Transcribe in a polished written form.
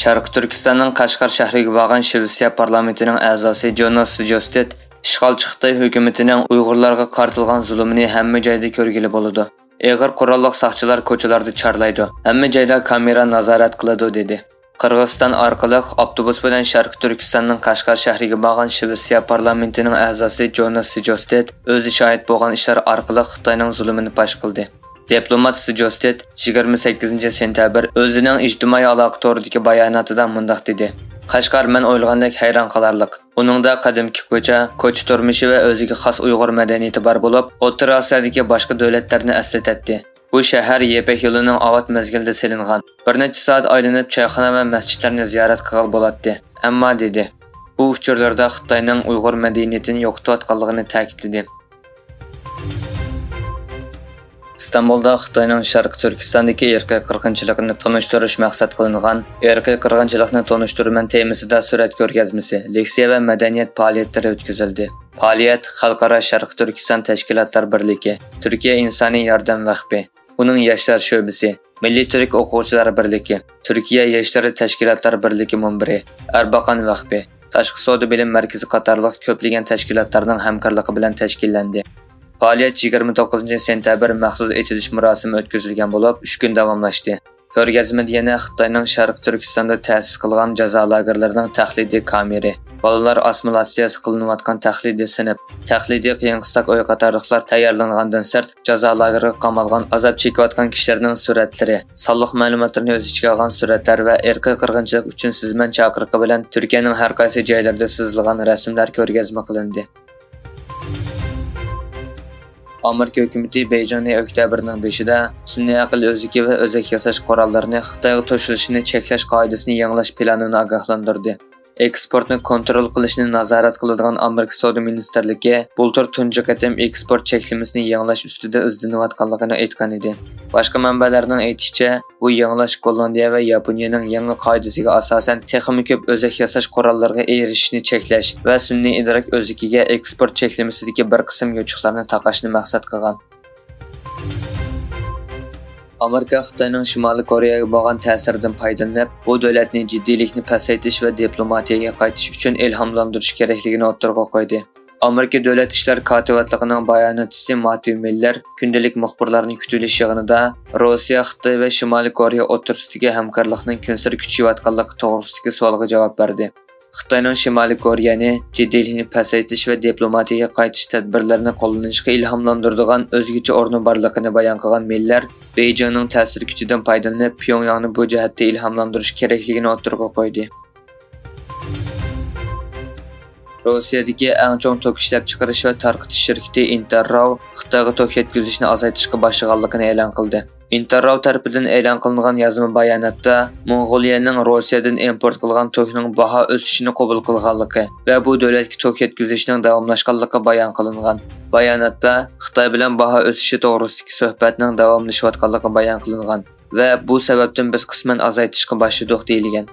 Sharq Turkistonning Qashqar shahriga borgan Shvetsiya parlamentining a'zosi Jonas Sjöstedt ishg'olchi Xitoy hukumatining Uyg'urlarga qartilgan zulmini hamma joyda ko'rgili bo'ladi. Eg'ir qurolli soqchilar ko'chalarda chorlaydi. Hamma joyda kamera nazorat qiladi dedi. Qirg'iziston orqali avtobus bilan Sharq Turkistonning Qashqar shahriga borgan Shvetsiya parlamentining a'zosi Jonas Sjöstedt o'zi shohid bo'lgan ishlar orqali Xitoyning zulmini fosh qildi. Diplomat Sjöstedt 28 sentabr o'zining ijtimoiy aloqa to'ridagi bayonotida mundaq dedi. Qashqar men o'ylagandek hayron qolarliq. Uningda qadimki ko'cha turmushi va o'ziga xos Uyg'ur madaniyati bor bo'lib, O'rta Osiyodagi boshqa davlatlarni eslatadi. Bu shahar Yepak yo'lining avat mezgilida silingan. Bir necha soat aylanib choyxona va masjidlarni ziyorat qilgan bo'ladi. Ammo dedi, bu uchurlarda Xitoyning Uyg'ur madaniyatini yo'qotayotganligini ta'kidladi. İstanbulda Xitoyning Sharq Turkistondagi erkak qirg'inchiligini tonishtirish maqsad qilingan erkak qirg'inchilikni tonishtiraman temasida surat ko'rgazmasi, leksiya va madaniyat faoliyatlari o'tkazildi. Faoliyat Xalqaro Sharq Turkiston tashkilotlar birligi, Turkiya insoniy yordam vaqfi, uning yoshlar sho'basi, Milliy turk o'quvchilar birligi, Turkiya yoshlar tashkilotlar birligi munbiri, Erbaqan vaqfi, Tashqi savdo bilim markazi qatorliq ko'plagan tashkilotlarning hamkorligi bilan tashkillandi. Faoliyat 29 sentabr maxsus ochilish murosimi o'tkazilgan bo'lib, 3 kun davomlashdi. Ko'rgazmada yana Xitoyning Sharq Turkistonda ta'sis qilgan jazo lagerlarining tahliliy kameri, bolalar assimilyatsiyasi qilinayotgan tahliliy sinf, tahliliy qiyin-qistak o'y qatorliqlar tayyorlangandan sart jazo lageriga qamalgan azob chekayotgan kishilarning suratlari, sonliq ma'lumotlarni o'z ichiga olgan suratlar va erkak qirg'inchilik uchun sizman chaqiriqi bilan Turkiyaning har qaysi joylarida chizilgan rasmlar ko'rgazma qilindi. Amerika hukumati Beyjingning oktyabrning 5-da sun'iy aql o'ziki va o'zak yasash qurollarini Xitoyga to'shilishini cheklash qoidasini yangilash planini ogohlantirdi. Eksportni kontrol qilishni nazorat qiladigan Amerika savdo ministrligi bultur tunji qatim eksport cheklamasini yangilash ustida izlanayotganligini aytgan edi. Boshqa manbalarning aytishicha, bu yangilash Gollandiya va Yaponiyaning yangi qoidasiga asosan texnik ko'p o'zak yasash qurollariga erishishni cheklash va sun'iy idrok o'zikiga eksport cheklamasidagi bir qism yutuqlarni taqashni maqsad qilgan. Amerika Xitoyning Shimoliy Koreyaga bo'lgan ta'siridan foydalanib, bu davlatning jiddiylikni pasaytirish va diplomatiyaga qaytish uchun ilhomlantirish kerakligini o'ttirg'a qo'ydi. Amerika Davlat ishlar kotibatligining bayonotchisi Matthew Miller kundalik muxbirlarning kutilish yig'inida Rossiya, Xitoy va Shimoliy Koreya o'rtasidagi hamkorlikning kunsiri kuchayotganligi to'g'risidagi savolga javob berdi. Xitoyning Shimoliy Koreyani jiddiylikni pasaytirish va diplomatiyaga qaytish tadbirlarini qo'llanishga ilhomlantiradigan o'zgacha o'rni borligini bayon qilgan Miller, Beyjingning ta'sir kuchidan foydalanib, Pyongyangni bu jihatda ilhomlantirish kerakligini o'ttirg'a qo'ydi. Rossiyadagi eng chong tok ishlab chiqarish va tarqatish shirkati Interraw Xitoyga tok yetkazishni azaytirishga boshlaganligini e'lon qildi. Interraw tarafidan e'lon qilingan yozma bayonotda Mong'oliyaning Rossiyadan import qilgan tokning baho o'sishini qabul qilganligi va bu davlatga tok yetkazishning davomlashganligi bayon qilingan. Bayonotda Xitoy bilan baho o'sishi to'g'risidagi suhbatning davomlashayotganligi bayon qilingan va bu sababdan biz qisman azaytirishga boshladik deyilgan.